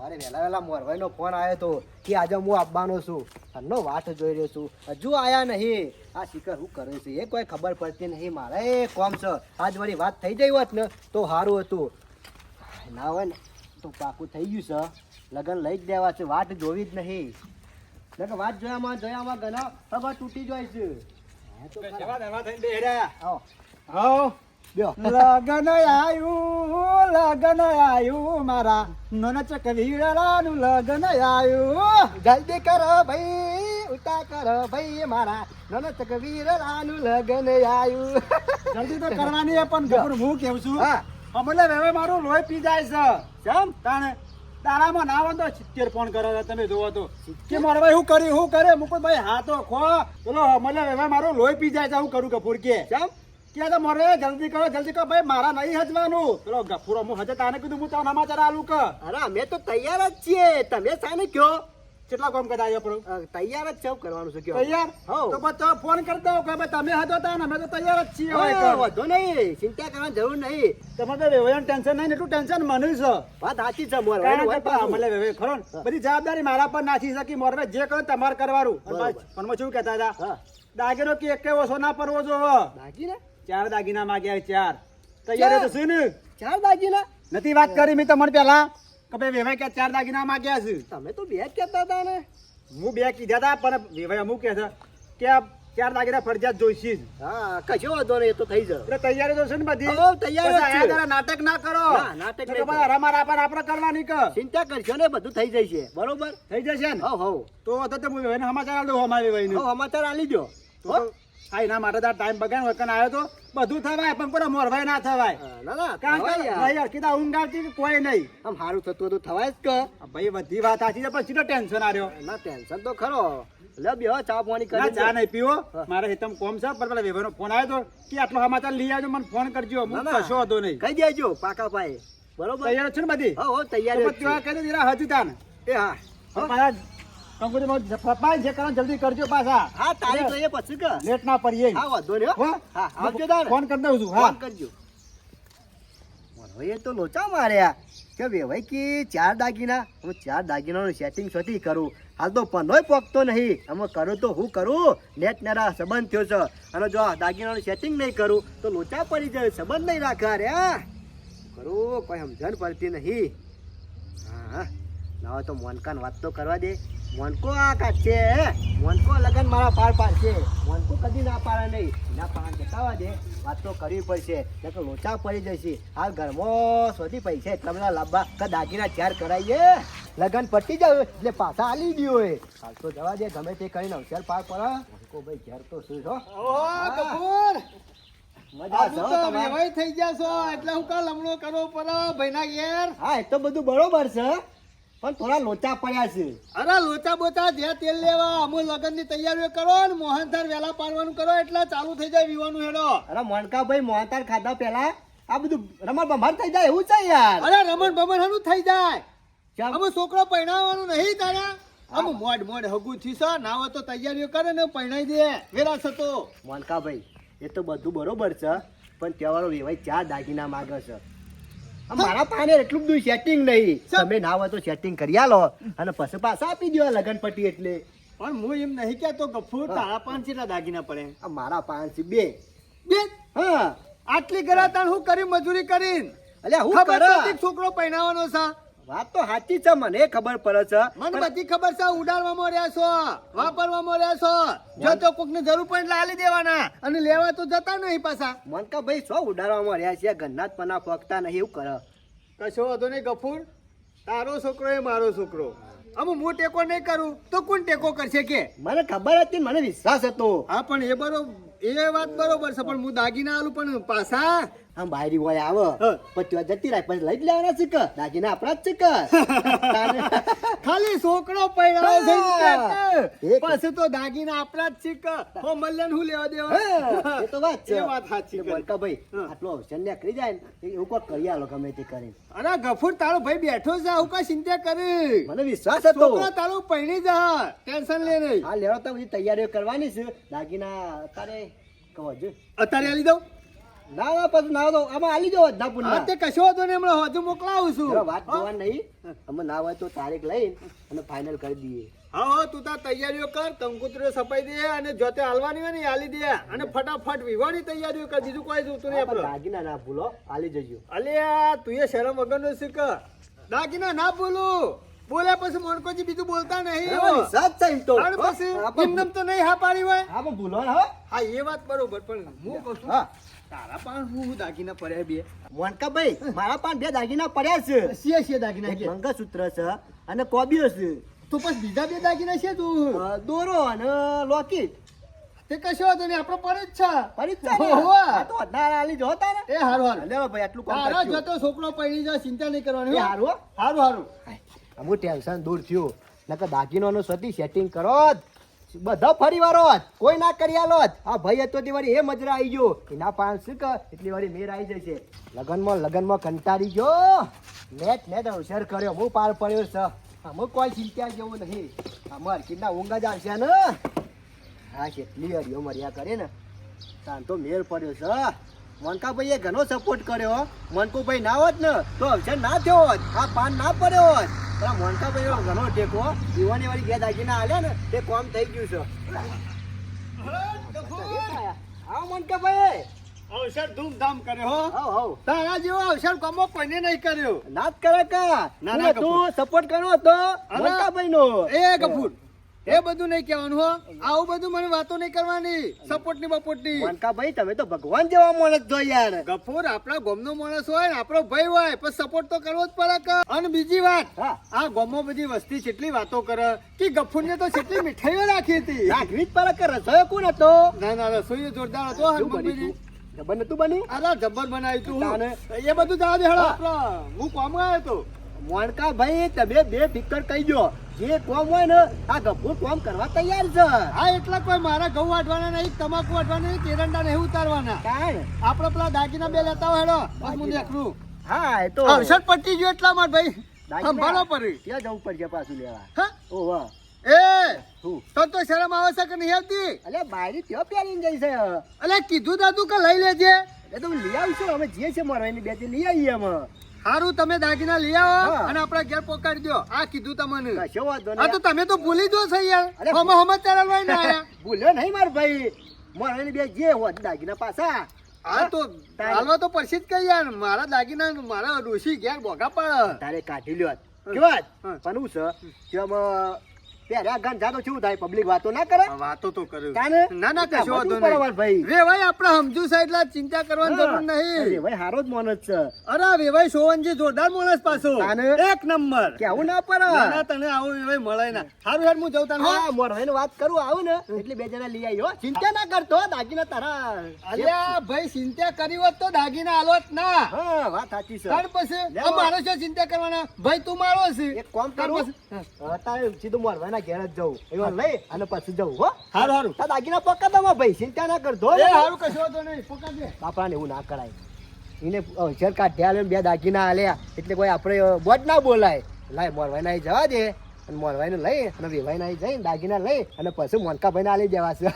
અરે વહેલા મોરભાઈનો ફોન આવ્યો તો કે આજે હું આવવાનો છું અને વાટ જોઈ રહ્યો છું હજુ આયા નહીં આ શિખર શું કરે છે એ કોઈ ખબર પડતી નહીં મારે એ કોમ છે આજ વળી વાત થઈ ગઈ હોત ને તો સારું હતું ના હોય ને તો પાકું થઈ ગયું છે લગન લઈ જ દેવા છે વાટ જોવી જ નહીં એટલે વાત જોયામાં ઘણા ખબર તૂટી જાય છે લગન આયું મારા નનચક વીરલાનું લગન આયું જલ્દી કરો ભાઈ ઉતા કરો ભાઈ મારા નનચક વીરલાનું લગન આયું જલ્દી તો કરવાની છે પણ ગફુર હું કેવું છું હા અમલે હવે મારું લોહી પી જાય છે કેમ તાણે તારામાં ના વાંધો 70 ફોન કરો છો તમે જોવો તો કે મારા ભાઈ હું કરી હું કરે મુકુટભાઈ હા તો ખો પેલો અમલે હવે મારું લોહી પી જાય છે હું કરું ગફુર કે કેમ કે તો મારે જલ્દી કરો ભાઈ મારા નહીં હજવાનું પેલો ગફુર હું હજે તાને કીધું હું તારા સમાચાર આલું કે અરે અમે તો તૈયાર જ છીએ તમે સાને કયો કેટલા કામ કરતા આવ્યો પણ તૈયાર જ છે કરવાનું છે કયો તૈયાર હોવ. તો પછી ફોન કરી દો કે ભાઈ તમે હતો તા ને અમે તો તૈયાર જ છીએ હવે હા, વાંધો નહીં ચિંતા કરવાની જરૂર નહીં તમે તો વેવાયનું ટેન્શન નહીં ને એટલું ટેન્શન મને છે વાત સાચી છે મોર કારણ કે અમલે વેવાય ખરો ને બધી જવાબદારી મારા પર નાખી શકી મોરવે જે કરો તમારે કરવાનું બરોબર. પણ શું કહેતા હતા હા દાગીનો કે એક ઓછો ના પરવો જો દાગીના 4 દાગીના માંગ્યા 4 તૈયાર તો છે ને 4 દાગીના નથી વાત કરી મેં તમને પેલા કે ભાઈ વેવાય કે 4 દાગીના માંગ્યા છે તમે તો બે જ કહેતા હતા ને હું 2 કીધા હતા પણ વેવાય અમુક કહે છે કે આ 4 દાગીના ફરજિયાત જોઈશે જ હા કશો વાંધો નહીં એ તો થઈ જાય એટલે તૈયારી તો છે ને બધી હોવ, તૈયાર જ પછી છે. આયા તારા નાટક ના કરો ના, નાટક તો નહીં ભાઈ રમારા પર આપણે કરવાની કે ચિંતા કરશો ને બધું થઈ જશે બરોબર થઈ જશે ને હવ હવ તો તો હું વેવાયને સમાચાર આલું અમારી વેવાયને હવ સમાચાર આલી દો તો આ એના માટે તાર ટાઈમ બગાડ વખત આવ્યો તો બધું થવાય પણ કોઈ મોરભાઈ ના થવાય ના ના કારણ કે થવાય યાર. ભાઈ યાર કીધા ઊંઘ આવતી કે કોઈ નહીં આમ સારું થતું હતું થવાય જ કે આ ભાઈ બધી વાત સાચી છે પણ સીધો ટેન્શન આવ્યો ના ટેન્શન તો ખરો લે બેહો ચા પાણી ના કરી ચા નહીં પીવો હા. મારે હિતમ કોમ છે પણ પેલા વેવાઈનો ફોન આવ્યો તો કે આટલો સમાચાર લઈ આવજો મને ફોન કરજો હું કશો હતો નહીં કહી દેજો પાકા પાયે બરોબર તૈયાર છે ને બધી હવ હવ તૈયાર તો જ પછી આ છે. કહી દે જરા હજી તાન એ હા પાછા કંકુરીમાં પપ્પા જે કરો જલ્દી કરજો પાછા હા તારીખ લઈએ પછી કે લેટ ના પડીએ હા વાંધો નહીં હો. હો? હા આવજો તારે ફોન કરી દઉં છું હા ફોન કરજો એ તો લોચા માર્યા કે વેવાઈ કે 4 દાગીના હું 4 દાગીનાનું સેટિંગ સોથી કરું હાલ તો પનોય પોકતો નહીં અમે કરું તો હું કરું નેટ નેરા સંબંધ થયો છે અને જો આ દાગીનાનું સેટિંગ નહીં કરું તો લોચા પડી જાય સંબંધ નહીં રાખા રે હા કરું કોઈ સમજણ પડતી નહીં હા હા ના હોય તો મોનકાન વાત તો કરવા દે મોનકો આ કાઢશે મોનકો લગન મારા પાર પાડશે મોનકો કદી ના પાડે નહીં ના પાડ જતાવા દે વાત તો કરવી પડશે નહીં તો લોચા પડી જશે હાલ ઘરમાં સુધી પૈસા એટલા બધા લાવવા કે દાગીના 4 કરાવીએ લગન પટી જાય એટલે પાછા આલી દો એ હાલ તો જવા દે ગમે તે કરીને અવસર પાર પડે મોનકો ભાઈ ઘેર તો શું છો કપૂર મજા છે હો તમારે. વેવાઈ થઈ ગયા છો એટલે હું કા લમણો કરવો પડે ભાઈના ઘેર હા એ તો બધું બરોબર છે પણ થોડા લોચા પડ્યા છે અરે લોચા બોચા જે તેલ લેવા અમુ લગન ની તૈયારીઓ કરો ને મોહનથાળ વેલા પાડવાનું કરો એટલે ચાલુ થઈ જાય વિવાનું હેડો અરે મોનકા ભાઈ મોહનતાર ખાધા પહેલા આ બધું રમણ ભમાર થઈ જાય એવું છે યાર અરે રમણ બમણ હાનું થઈ જાય કેમ? અમે છોકરો પરણાવવાનું નહીં તારા અમે મોડ હગું થી છે ના હોય તો તૈયારીઓ કરે ને પરણાઈ દે વેલા થતો મોનકા ભાઈ એ તો બધું બરોબર છે પણ તહેવારો વેવાય 4 દાગીના માગે છે આ મારા પાને એટલું બધું સેટિંગ નહીં તમે ના હોય તો સેટિંગ કરી આલો અને પછી પાછા આપી દો લગન પટી એટલે પણ હું એમ નહીં કેતો ગફુર તારા પાંચ કેટલા દાગીના પડે આ મારા 5 2 બે હા આટલી ગરાતાણ હું કરી મજૂરી કરીને અલ્યા હું ખબર કરે નથી છોકરો પરણાવવાનો છે વાત તો સાચી છે મને ખબર પડે છે મને બધી ખબર છે ઉડાડવામાં રહ્યા છો વાપરવામાં રહ્યા છો જો તો કોકને જરૂર પડે એટલે આલી દેવાના અને લેવા તો જતા નહીં પાછા મોનકા ભાઈ શું ઉડાડવામાં રહ્યા છે ગન્નાત પના ફોકતા નહીં એવું કરે કશો વાંધો નહીં ગફુર તારો છોકરો એ મારો છોકરો અમે હું ટેકો નહીં કરું તો કોણ ટેકો કરશે કે મને ખબર હતી મને વિશ્વાસ હતો હા પણ એ વાત બરોબર છે પણ હું દાગીના આલું પણ પાછા આમ બાયરી હોય આવે હા. પછી ત્યાં જતી રહે પછી લઈ જ લેવાના છે કે દાગીના આપણા જ છે કે ખાલી છોકરો પરણાવો એક- પછી તો દાગીના આપણા જ છે કે હો મલ્યાન હું લેવા દેવા હા, એ તો વાત છે એ વાત સાચી કે કરી. મોનકા ભાઈ હા. આટલો અવસર નીકળી જાય ને એવું કોઈ કરી આલો ગમે તે કરીને અરે ગફુર તારો ભાઈ બેઠો છે આવું કઈ ચિંતા કરી મને વિશ્વાસ હતો છોકરો તારો પરણી જા ટેન્શન લે નહીં હા લેવા તો બધી તૈયારીઓ કરવાની છે દાગીના અત્યારે કહો જો અત્યારે આલી દઉં ના ના પછી ના તો આમાં આલી જાવ ના હા પુના તે કશો હતો ને હમણાં હજુ મોકલાવું છું વાત જોવા નહીં અમે ના હોય તો તારીખ લઈને અને ફાઇનલ કરી દઈએ હા હા તું તાર તૈયારીઓ કર કંકુતરીઓ સપાઈ દે અને જોતે હાલવાની હોય ને એ હાલી દે અને ફટાફટ વિવાહની તૈયારીઓ કર બીજું કોઈ જોતું નહીં આપણે દાગીના ના ભૂલો આલી જજો અલ્યા તું એ શરમ વગરનો શીખ દાગીના ના બોલું બોલે પછી મોનકોજી બીજું બોલતા નહીં સાત છે તો અને પછી એમનેમ તો નહીં હા પાડી હોય હા પણ ભૂલો ના હો હા એ વાત બરોબર પણ હું કહું છું હા તારા પાસે હું દાગીના પડ્યા બે મોનકાભાઈ મારા પાસે બે દાગીના પડ્યા છે શિયા દાગીના એક કે મંગળસૂત્ર છે અને કોબીઓ છે તો પછી બીજા બે દાગીના છે તું દોરો અને લોકેટ તે કશો હતો ને આપણો પર જ છે પરીક્ષા ને? હોવા. આ તો અઢાર આલી જો તારે એ હારું હારું લેવા ભાઈ આટલું કામ તારા કરજો. જતો છોકરો પડી જાય ચિંતા નહીં કરવાની એ હો. હારું હો. હારું હારું અમુક ટેન્શન દૂર થયું નકર દાગીનોનું સતી સેટિંગ કરો જ. બધા ફરીવારો જ કોઈ ના કરી આલો જ. આ ભાઈ હતો તે વાળી એ મજરા આવી ગયો એના પાંચ શું કર એટલી વાળી મેર આવી જશે લગનમાં કંટાળી ગયો નેટ અવસર કર્યો હું પાર પડ્યો છે અમુક કોઈ ચિંતા જેવું નહીં અમાર કેટલા ઊંઘ જ આવશે ને હા કેટલી હરિયો મર્યા કરે ને તાન તો મેર પડ્યો છે મોનકાભાઈએ ઘણો સપોર્ટ કર્યો મોનકુભાઈ ના હોત ને તો અવસર ના થયો હોત આ પાન ના પડ્યો હોત પણ મોનકાભાઈનો ઘણો ટેકો દીવાની વાળી બે દાગીના આલ્યા ને તે કોમ થઈ ગયું છે હા મોનકાભાઈ અવસર ધૂમધામ કર્યો હો હાવ હાવ તારા જેવો અવસર કમો કોઈને નહીં કર્યો ના જ કરે કા ના, ના, તું સપોર્ટ કર્યો હતો મોનકાભાઈનો એ ગફૂર એ બધું નહીં કહેવાનું હો આવું બધું મને વાતો નહીં કરવાની સપોર્ટ ની બપોટ ની મોનકાભાઈ તમે તો ભગવાન જેવા માણસ છો યાર ગફૂર આપણા ગામનો માણસ હોય ને આપણો ભાઈ હોય પણ સપોર્ટ તો કરવો જ પડે કે અને બીજી વાત હા આ ગામમાં બધી વસ્તી કેટલી વાતો કરે કે ગફૂરને તો કેટલી મીઠાઈઓ રાખી હતી રાખવી જ પડે કે રસોઈ કોણ હતો ના ના રસોઈ જોરદાર હતો શું બન્યું તું? જબર નતું બન્યું અરે જબ્બર બનાવ્યું તું તાને? એ બધું જવા દે હેડો હા. આપણા હું કોમ આવ્યો તો મોનકાભાઈ તમે બે ફિકર કહી દો જે કોમ હોય ને આ ગફુર કોમ કરવા તૈયાર છે હા એટલા કોઈ મારા ઘઉં વાટવાના નહીં તમાકુ વાટવાના નહીં તેરંડા નહીં ઉતારવાના કાણ? આપણે પેલા દાગીના બે લેતા હોય હેડો બસ હું દેખલું હા એ તો અવસર પટી ગયો એટલા માટે ભાઈ દાગીના સંભાળો પડી ત્યાં જવું પડશે પાછું લેવા હા ઓ વાહ એ શું તો શરમ આવે છે કે નહીં આવતી અલ્યા બાયરી ત્યાં પહેરીને જઈ છે અલે કીધું દાદુ કે લઈ લેજે એ તો હું લઈ આવીશું અમે જે છે મારવાની બે થી લઈ આવીએ અમે હારું તમે દાગીના લઈ આવો હા. અને આપણા ઘેર પોકાડી દો આ કીધું તમને કશો વાંધો આ તો નહીં તમે તો ભૂલી જો છે યાર અરે, હમ ચાલવા ના આયા ભૂલ્યો નહીં માર ભાઈ મારવાની બે જે હોય દાગીના પાછા હા તો હાલવા તો પછી જ કઈ યાર મારા દાગીના મારા ડોશી ઘેર બોગા પાડે તારે કાઢી લ્યો કેવા હા. પણ હું છે કે ત્યારે આ ગાન જાતો શું થાય પબ્લિક વાતો ના કરે વાતો તો કર્યું તાને? ના ના કશો વાંધો બધું બરાબર ભાઈ. નહીં વેવાઈ આપણે સમજુ છે એટલે ચિંતા કરવાની જરૂર નહીં અરે ભાઈ હારો જ માણસ છે અરે વેવાઈ સોવનજી જોરદાર માણસ પાછો તાને? એક નંબર કેવું ના પડે ના ના તને આવું વેવાઈ મળે ના સારું યાર હું જઉં તને હા મોરભાઈ વાત કરું આવું ને એટલે બે જણા લઈ આવ્યો ચિંતા ના કરતો દાગીના તારા અલ્યા ભાઈ ચિંતા કરી હોત તો દાગીના આલોત ના હા વાત સાચી છે તાર પછી લેવો. આ મારો છે ચિંતા કરવાના ભાઈ તું મારો છે એક કામ કરું તારે સીધું મોરભાઈના ઘેર જ જવું એવા લઈ અને પછી જવું હો હારું હારું તા દાગીના પકડ દો ભાઈ ચિંતા ના કરતો એ હારું કશો વાંધો નહીં પોકા દે બાપાને એવું ના કરાય એને અવસર કાઢ્યા આલે ને બે દાગીના આલ્યા એટલે કોઈ આપણે બોજ ના બોલાય લાય મોરભાઈ ના જવા દે અને મોરભાઈ ને લઈ અને વેભાઈ ના જઈ દાગીના લઈ અને પછી મોનકાભાઈ ના લઈ જવાશે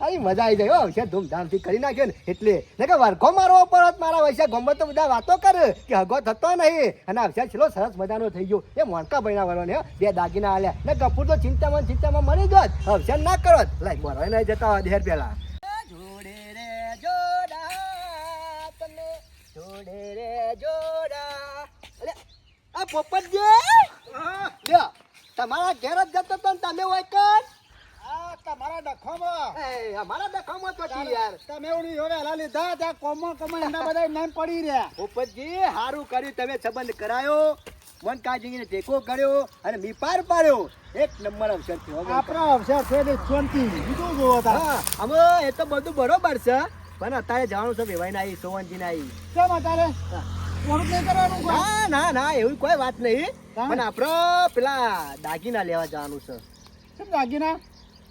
આવી મજા આવી જાય હો અવસર ધૂમધામથી કરી નાખ્યો ને એટલે ને કે વરખો મારવો પડત મારા વૈસા ગમે તો બધા વાતો કરે કે હગો થતો નહીં અને અવસર છેલ્લો સરસ મજાનો થઈ ગયો એ મોનકાભાઈ ના વરવાને બે દાગીના આલ્યા ને કપૂર તો ચિંતામાં મરી ગયો અવસર ના કરો લાય મોરભાઈ ના જતા દેર પેલા જોડે રે જોડા તને જોડે રે જોડા અલે આ પોપટજી લ્યો તમારા ઘેર જ જતો તો ને તમે હોય કર આ તમારા ડખોમાં એ અમારા દેખામાં તો છી યાર તમે ઓલી જોડે હલા લીધા ત્યાં કોમો એના બધા નામ પડી રહ્યા પોપટજી હારું કર્યું તમે સંબંધ કરાયો મનકાજીને ટેકો કર્યો અને મીપાર પાડ્યો એક નંબર અવસર થયો આપણા અવસર છે ને શાંતિ બીજું જોવો તા હા અમે એ તો બધું બરોબર છે પણ અત્યારે જવાનું છે વેવાઈ ના આવી સોવનજી ના આવી કેમ અત્યારે મોડું નહીં કરવાનું કોઈ? ના ના ના એવી કોઈ વાત નહીં હા? પણ આપડે પેલા દાગીના લેવા જવાનું છે કેમ દાગીના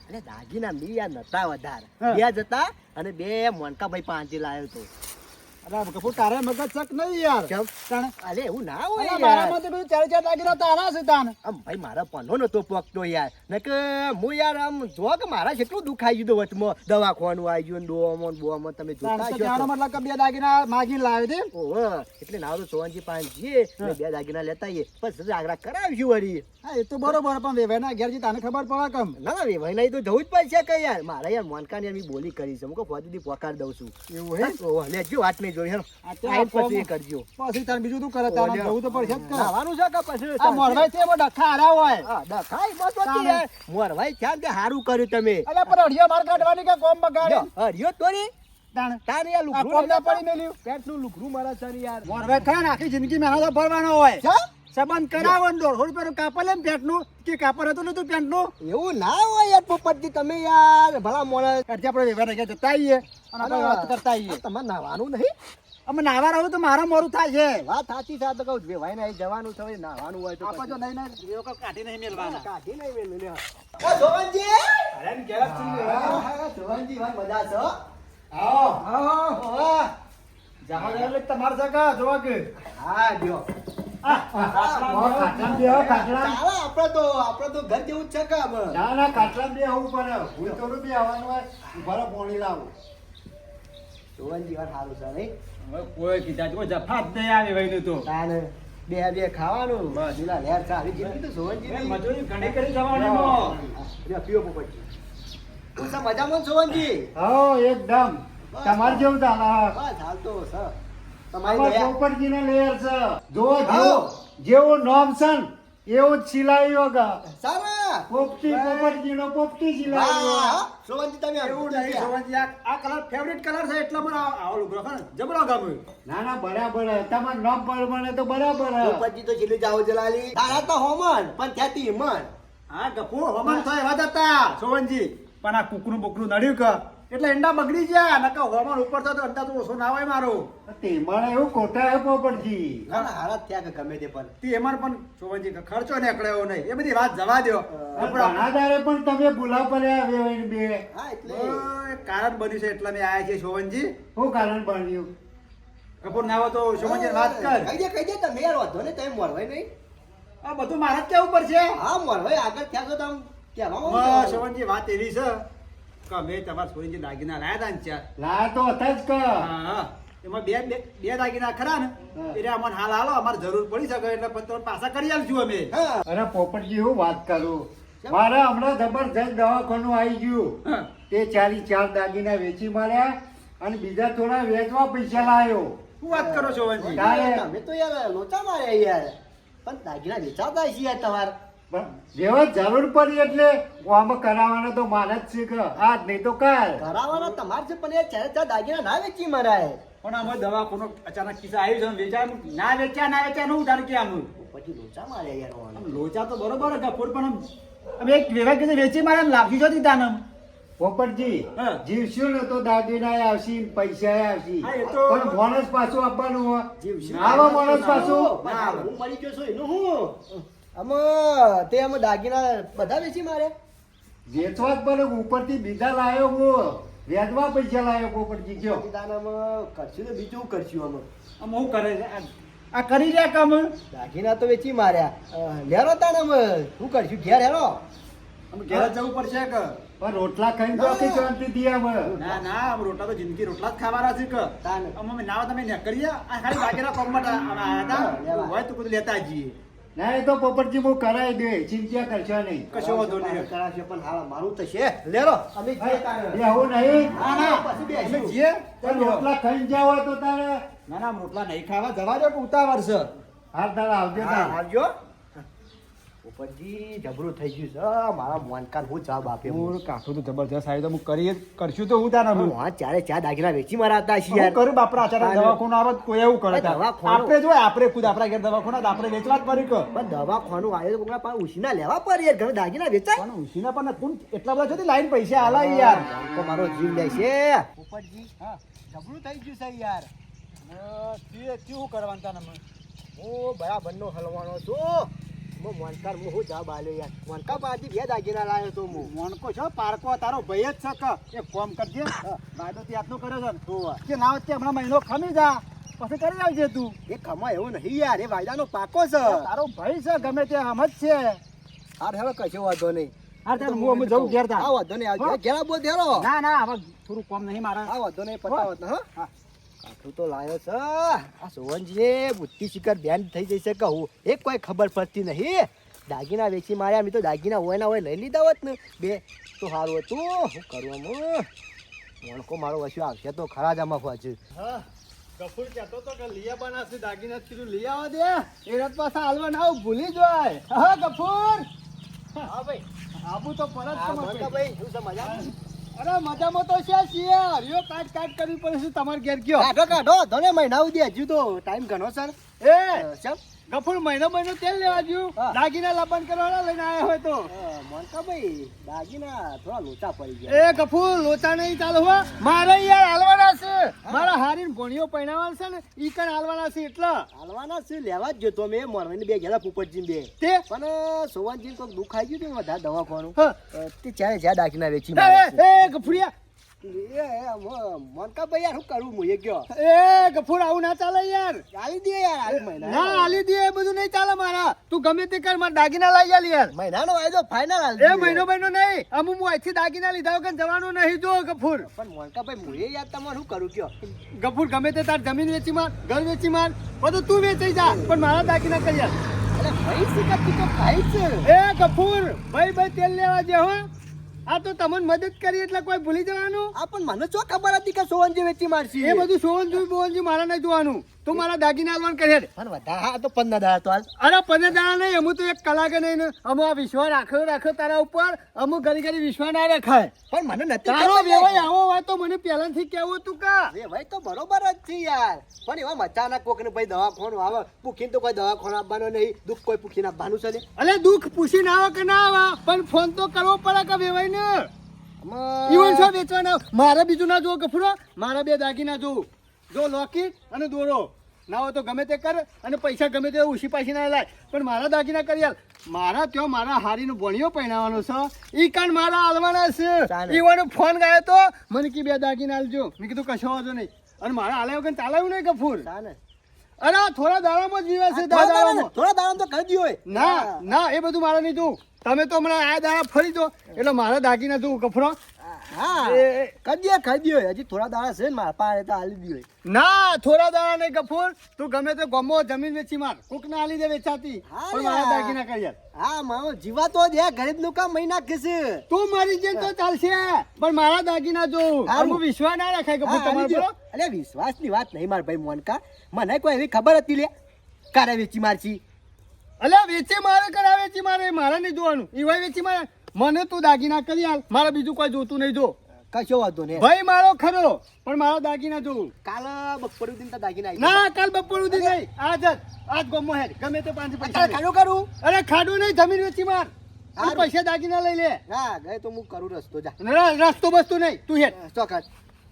અરે દાગીના મિયા નતા વધારે હા. બે જતા અને બે મોનકાભાઈ પાંચી લાવ્યો તો અરે કપૂર તારે મગજ શક નહીં યાર કેમ? તાણે અરે એવું ના હોય અલા, યાર. મારામાં તો પેલું ચાર દાગીના તારા છે તાને આમ ભાઈ મારા પનો નતો પોકતો યાર નકે હું યાર આમ જો કે મારા કેટલું દુખાઈ ગયું વચમાં દવાખાનું આવી ગયું ડોમોન બોમોન તમે જોતા તાણે તો છો કહેવાનો તો. મતલબ કે બે દાગીના માગીને લાવી દે ઓહો એટલે નારો સોવનજી પાંચ જઈએ અને બે દાગીના લેતા આવીએ પછી જાગરા કરાવશું વળી. હા એ તો બરોબર પણ વેવાના ઘેર જી તને ખબર પડે કમ ના ના ભાઈ નહીં તો જવું જ પડશે કે યાર મારા યાર મોનકાને યાર મેં બોલી કરી છે હું કહું ફોજીથી પોકાર દઉં છું. એવું હે ઓહો લેજો વાત નહીં જોઈ હેરો આ તો આઈને આ પછી એ ફોર્મ- કરજો. પછી તારે બીજું શું કરે તારે જવું તો પડશે જ કરે નાવાનું છે કે પછી આ મોરવાઈ છે એમાં ડખા હારા હોય હા ડખાઈ બસ હોતી યાર મોરભાઈ ક્યાં તે હારું કર્યું તમે. અલ્યા પણ અઢિયા માર કાઢવાની કે કોમ બગાડે જો, હરિયો તોરી તાણે તારે યાર આ લુગડું કોમ ના નહીં પડી મેલ્યું પેટનું લુગડું મારા સર યાર. મોરવાઈ ખાને આખી જિંદગી મહેનત ભરવાનો હોય છે? સંબંધ કરાવવાનું 150 રૂપિયાનું કાપડ લે ને પેટનું કે કાપડ હતું નતું પેન્ટનું એવું ના હોય યાર પોપટજી તમે યાર ભલા મોણસ. અડધી આપણે વ્યવહાર ઘેર જતા આવીએ અને આપણે વાત કરતા આવીએ તમારે નાવાનું નહીં. અમે નાવા રહું તો મારા મોરું થાય છે વાત સાચી છે. આ તો કહું ભાઈ ને જવાનું છે નાવાનું હોય તો આપણે જો નહીં નહીં એ લોકો કાઢી નહીં મેલવાના કાઢી નહીં મેલું લ્યો. ઓ ધોવનજી અરે ને ઘેર જ છીએ. હા, ધોવનજી ભાઈ મજા છે હો. આવો ઓહો. જહાજ એટલે તમારે છે કા જોવા કે હા લ્યો. ખાટલા બે ખાટલા ચાલો આપણે તો ઘર જેવું જ છે કે આમ. ના ના ખાટલા બે આવું પડે હું તો બી આવવાનું હોય ઉભારો પોણી લાવું ધોવનજી વાત સારું છે નહીં. હવે કોઈ કીધા જો જફા જ નહીં આવે વહીનું તો તાને બે ખાવાનું બસ. પેલા લેર સારી જિંદગી તો ધોવનજી મજૂરી ઘણી કરી જવાની પીઓ પોપટજી. હું છે મજામાં ધોવનજી? હો એકદમ તમારે જેવું ચાલે બસ હાલ તો છે. તમારી અમાર દયા. પોપટજીને લેર છે જો હા. જેવું નામ છે ને એવું જ સિલાયો ગા સારા. પોપટી પોપટજીનો પોપટી સિલાયો વાહ. ધોવનજી તમે એવું નહીં સોમનજી, આ કલર ફેવરિટ કલર છે એટલે મને આવો લુગડો છે ને જબરો ગમ્યો ના ના બરાબર તમારું નામ પ્રમાણે તો બરાબર પોપટજી તો છેલ્લું જાવ જલાલી. તારા તો હોમન પણ ત્યાંથી હિમન. હા ગપુ હમણ તો એવા જ હતા સોમનજી પણ આ કુકરું બુકરું નડ્યું કે એટલે અંડા બગડી ગયા નકા હવામાન ઉપર થતો અંડા તો ઓછો ના હોય મારો તેમાં એવું કોટા હે પોપટજી ના ના હાલત થયા કે ગમે તે પણ. તે એમાં પણ સોમનજી ખર્ચો નીકળ્યો નહીં એ બધી વાત જવા દો ઘણાદારે પણ તમે ભૂલા પડ્યા બે હા એટલે કારણ બન્યું છે એટલે મેં આયા છે સોમનજી શું કારણ બન્યું કપૂર ના હોય તો સોમનજી વાત કર કહી દે તમે યાર વાંધો નહીં તમે મોરવાઈ નહીં. આ બધું મારા જ કેવું પડશે હા મોરવાઈ આગળ થયા તો તમે કહેવા માંગો બસ, છો. શોભનજી, વાત એવી છે કે અમે તમારા છોરીને જે દાગીના લાયા હતા ને ચાર. હા, હા. એમાં બે દાગીના ખરા ને એટલે અમને હાલ હાલો અમારે જરૂર પડી શકે એટલે પછી તમને પાછા કરી આલશું અમે હા. અરે પોપટજી હું વાત કરું મારા હમણાં જબરજસ્ત દવાખાનું આવી ગયું હા. તે 4 દાગીના વેચી માર્યા અને બીજા થોડા વેચવા પૈસા લાવ્યો શું વાત કરો શોભનજી? તારે- તમે તો યાર લોચા માર્યા યાર. પણ દાગીના વેચાતા હશે યાર તમારે. પણ જેવા જરૂર પડી એટલે આમાં કરાવવાનો તો મારે જ છે કે આજ નહીં તો કાલ કરાવવાના તમારે છે પણ યાર ચારે ચાર દાગીના ના વેચી મરાય. પણ અમે દવાખાનો અચાનક કિસ્સા આવ્યું છે વેચાય ના વેચ્યા નું ઉધાર કે આમ પછી લોચા માર્યા યાર ઓને. લોચા તો બરોબર હતા ફૂડ પણ અમે એક વેવાય કીધું વેચી મારે લાગી છો દીધા પોપટજી હા. જીવશું ને તો દાગીના આવશે પૈસા આવશે હા, એ તો- પણ બોનસ પાછું આપવાનું હોય જીવશું. આવો બોનસ પાછું પણ આ હું મરી ગયો છું એનું હું આમાં તે આમાં દાગીના બધા વેચી માર્યા. વેચવા જ પડે ઉપરથી બીજા લાવ્યો હું વેચવા પૈસા લાવ્યો પોપટજી કયો દાગીનામાં કરશું ને બીજું કરશું અમે. આમ હું કરે છે? આ કરી રહ્યા કામ દાગીના તો વેચી માર્યા. લેરો તાને અમે શું કરશું ઘેર હેરો. અમે ઘેર જ જવું પડશે કે પણ રોટલા ખાઈને તો આખી શાંતિથી આમ ના ના આમ રોટલા તો જિંદગી રોટલા જ ખાવાના છે કે તાને. અમે નાવા તમે નીકળીએ આ ખાલી બાકીના પગમાં આયા હતા લેવા. હોય તો કુછ લેતા જઈએ ના એ તો પોપટજી હું કરાવી દે ચિંતા કરશો નહીં કશો વાંધો નહીં કરાશે પણ હાલ મારું તો છે. લેરો અમે જઈએ તાને. બેહું નહીં ના ના પછી અમે બેસીશું. જઈએ પણ રોટલા ખાઈને જાવ હોય તો તારે ના ના રોટલા નહીં ખાવા જવા દો કે ઉતાવળ છે હાલ તારે આવજો હા, તારે આવજો. ઉપરજી જબરું થઈ ગયું છે. મારા મોનકાન હું જવાબ આપ્યો. હું કાઠું તો જબરજસ્ત આવી તો હું કરીએ કરશું તો હું તારા હું હા, ચારે ચાર દાગીના વેચી મારાતા છીએ યાર. કરું બાપરા અચાનક દવાખાનું આવે તો કોઈ એવું કરે આ દવાખાનું- આપણે જો આપણે ખુદ આપણા ઘેર દવાખાનું આપણે વેચવા જ પડી કે પણ દવાખાનું આવ્યો તો કોકના પાસે ઉછીના લેવા પડે યાર. ઘરે દાગીના વેચાય. પણ ઉસીના પણ કોણ એટલા બધા છે લાઈન પૈસા આલા યાર તો મારો જીવ લે છે. ઉપરજી હા જબરું થઈ ગયું છે યાર. શું કરવાનું તાને હું બરાબરનો હલવાનો છું. મોનકાર હું જવાબ આલ્યો યાર મોનકા પાછી 2 દાગીના લાવ્યો તો હું મોનકો છો પારકો તારો ભાઈ જ છે કે એક ફોન કરજે વાયદો તે આટલો કર્યો છે કે ના વચ્ચે હમણાં મહિનો ખમી જા પછી કરી આવજે તું એ ખમા એવું નહીં યાર એ વાયદાનો પાકો છે તારો ભાઈ છે ગમે તે આમ જ છે હાર હેલો કશો વાંધો નહીં હા ચાલ હું જઉં ઘેર તા આ વાંધો નહીં આવજો ઘેરા બોલ દેરો ના ના હવે થોડું કોમ નહીં મારા આ વાંધો નહીં પતાવત ને હા હા કાઠું તો લાયો છે આ સોવનજી બુદ્ધિ શિકાર બેન થઈ જશે કહું એક કોઈ ખબર પડતી નહીં દાગીના વેચી માર્યા મેં તો દાગીના હોય ના હોય લઈ લીધા હોત ને બે તો સારું હતું શું કરું આમ મોણકો મારો વસ્યો આવશે તો ખરા જ આમાં પાછું હા ગફુર કહેતો તો કે લીયા બનાસી દાગીના કીધું લઈ આવવા દે એ રાત પાછા હાલવા ના ભૂલી જાય હા ગફુર હા ભાઈ આબુ તો પરત હા મોનકા ભાઈ શું છે મજા અરે મજામાં તો છે શિયા હરિયો કાટ કરવી પડે છે તમારે ઘેર ગયો કાઢો ધોને મહિના સુધી હજુ તો ટાઈમ ઘણો સર એ ચમ ગફુર મહિનો તેલ લેવા જ્યું હા. દાગીના લબાન કરવાના લઈને આવ્યા હોય તો મોનકા ભાઈ દાગીના થોડા લોચા પડી ગયા એ ગફુર લોચા નહીં ચાલુ હો મારે યાર હાલવાના છે મારા હારીને ભોણીઓ પહેરાવાના છે ને ઈ કણ હાલવાના છે એટલે હાલવાના છે લેવા જ જોતો મેં મોરવાની બે ગયેલા પોપટજી બે તે પણ સોવાનજી કોઈક દુઃખ આવી ગયું હતું વધારે દવાખાનું હા. તે ચારે જ્યાં દાગીના વેચી એ માર્યા છે. એ ગફુરિયા મોનકા ભાઈ યાર શું કરું હું એ ગયો એ ગફુર આવું ના ચાલે યાર આલી દે યાર આલી મહિના ના હાલી દે એ બધું નહીં ચાલે મારા તું ગમે તે કર મારા દાગીના લઈ આલ યાર મહિનાનો વાયદો ફાઇનલ હાલ એ મહિનો નહીં અમુક હું અહીંથી દાગીના લીધા વગર જવાનું નહીં જો ગફુર પણ મોનકા ભાઈ હું એ યાર તમારે શું કરું કયો ગફુર ગમે તે તાર જમીન વેચી માર ઘર વેચી માર બધું તું વેચાઈ જા પણ મારા દાગીના કરી આલ. એટલે ભાઈ શીખા તું તો ભાઈ છે એ ગફુર ભાઈ તેલ લેવા જે હો આ તો તમને મદદ કરી એટલે કોઈ ભૂલી જવાનું આ પણ મને ચો ખબર હતી કે સોવનજી વેચી મારશી એ બધું સોવનજી બોવનજી મારા નહીં જોવાનું તું મારા દાગીના આલવાન કરે પણ વધારે હા તો 15 દાડા તો હાલ અરે 15 દાડા નહીં અમુક તો એક કલાકે નહીં ને અમુક આ વિશ્વાસ રાખ્યો તારા ઉપર અમુક ઘડી ઘડી વિશ્વાસ ના રખાય પણ મને નથી તારો ખબર વેવાય આવો વાત તો મને પહેલાથી કેવું હતું કા એ ભાઈ તો બરોબર જ છે યાર પણ એવા મચાના કોક ને ભાઈ દવાખાનું આવે પૂખીને તો કોઈ દવાખાનું આપવાનો નહીં દુઃખ કોઈ પૂખીને આપવાનું છે ને અલે દુઃખ પૂછીને આવો કે ના આવા પણ ફોન તો કરવો પડે કે વેવાય ને ઈવન શું વેચવાના મારે બીજું ના જોવો ગફુરો મારા બે દાગીના જોવું જો લોકેટ અને દોરો ના હોય તો ગમે તે કર અને પૈસા ગમે તે ઉછી પાછી ના લાય પણ મારા દાગીના કરી આલ મારા ત્યાં મારા હારીનો ભણિયો પહેરાવાનો છે ઈ કાન મારા હાલવાના છે ચાલે. ઈવાનો ફોન ગાયો તો મને કી બે દાગીના આલજો મેં કીધું કશો વાંધો નહીં અને મારા હાલે વગર ચાલાયું નહીં ગફુર ચાલે અરે આ થોડા દાડામાં જ વિવાહ છે દાડામાં થોડા દાડા તો કરી દ્યો ના ના એ બધું મારે નહીં જોવું તમે તો હમણાં આ દાડા ફરી દો એટલે મારા દાગીના જોવું ગફરો હા કરી દ્યો હજી થોડા દાડા છે ને મારા પાસે તો હાલી દ્યો ના થોડા દાડા નહીં ગફુર તું ગમે તે ગમો જમીન વેચી માર કોક ના આલી દે વેચાતી હા પણ મારા યાર. દાગીના કરી આલ. હા મારો જીવા તો દે ગરીબ નું કામ મહિના કીશે તું મરી જાય તો ચાલશે પણ મારા દાગીના જોવું હારું. અમુક વિશ્વાસ ના રાખાય ગફુર તમારો બોલો. અરે વિશ્વાસની વાત નહીં માર ભાઈ મોનકા મને કોઈ એવી ખબર હતી લે કારે વેચી મારશી અલ્યા વેચી મારે કરા વેચી મારે મારે નહીં જોવાનું ઈવાય વેચી મારે મને તું દાગીના કરી આલ મારે બીજું કોઈ જોતું નહીં જો કશો વાંધો નહીં ભાઈ મારો ખરો પણ મારા દાગીના જોવું કાલ બપોર દિન તો દાગીના ના કાલ બપોર સુધી નહીં આજ ગમો હેડ ગમે તે પાંચ પૈસા લે. કાઢું કરું અરે ખાડું નહીં જમીન વેચી માર અને હારું. પૈસા દાગીના લઈ લે હા ગઈ તો હું કરું રસ્તો જા રસ્તો બસ્તો નહીં તું હેડ ચોક્કસ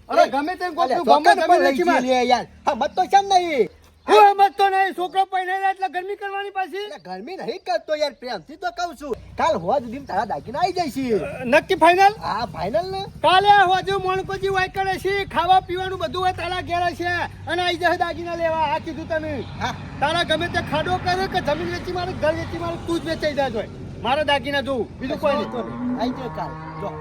અરે ગમે તેમ કોક તું ચોક્કસ ગમે પણ જમીન લઈ વેચી માર જઈએ યાર હા મત તો કેમ નહીં હું એમ તો નહીં છોકરો પહેરાય એટલે ગરમી કરવાની પાછી એટલે ગરમી નહીં કરતો યાર પ્રેમથી તો કહું છું કાલ હોવા સુધી તારા દાગીના આવી જાય છે નક્કી ફાઇનલ હા ફાઇનલ ને કાલે હોજુ મોણકોજી વાય કરે છે ખાવા પીવાનું બધું હોય તારા ઘેર છે અને આવી જશે દાગીના લેવા આ કીધું તમે હા તારા ગમે તે ખાડો કરે કે જમીન વેચી મારે ઘર વેચી મારે તું જ વેચાઈ જાય મારા દાગીના જોવું બીજું કોઈ નહીં આવી જાય કાલ જો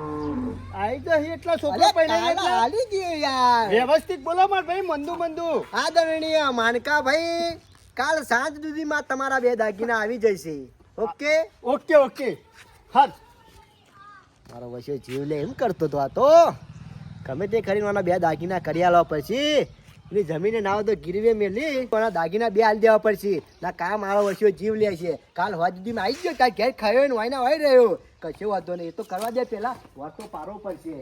આવી જશે એટલા છોકરો અરે પહેરાય કાલ એટલે હાલી ગયો યાર વ્યવસ્થિત બોલો માર ભાઈ મંદુ આદરણીય માનકા ભાઈ કાલ સાંજ સુધીમાં તમારા બે દાગીના આવી જશે ઓકે ઓકે હા મારો વચ્ચે જીવ લે એમ કરતો તો આ તો ગમે તે કરીને મારા બે દાગીના કરી આલવા પછી એની જમીને ના હોય તો ગીરવે મેલી પણ આ દાગીના બે આલી દેવા પડશે ના કા મારો વચ્ચે જીવ લે છે કાલ હોવા સુધીમાં આવી ગયો કાલ ઘેર ખાયો ને વાયના વાઈ રહ્યો કશો વાંધો નહીં એ તો કરવા દે પેલા વાત તો પારો પડશે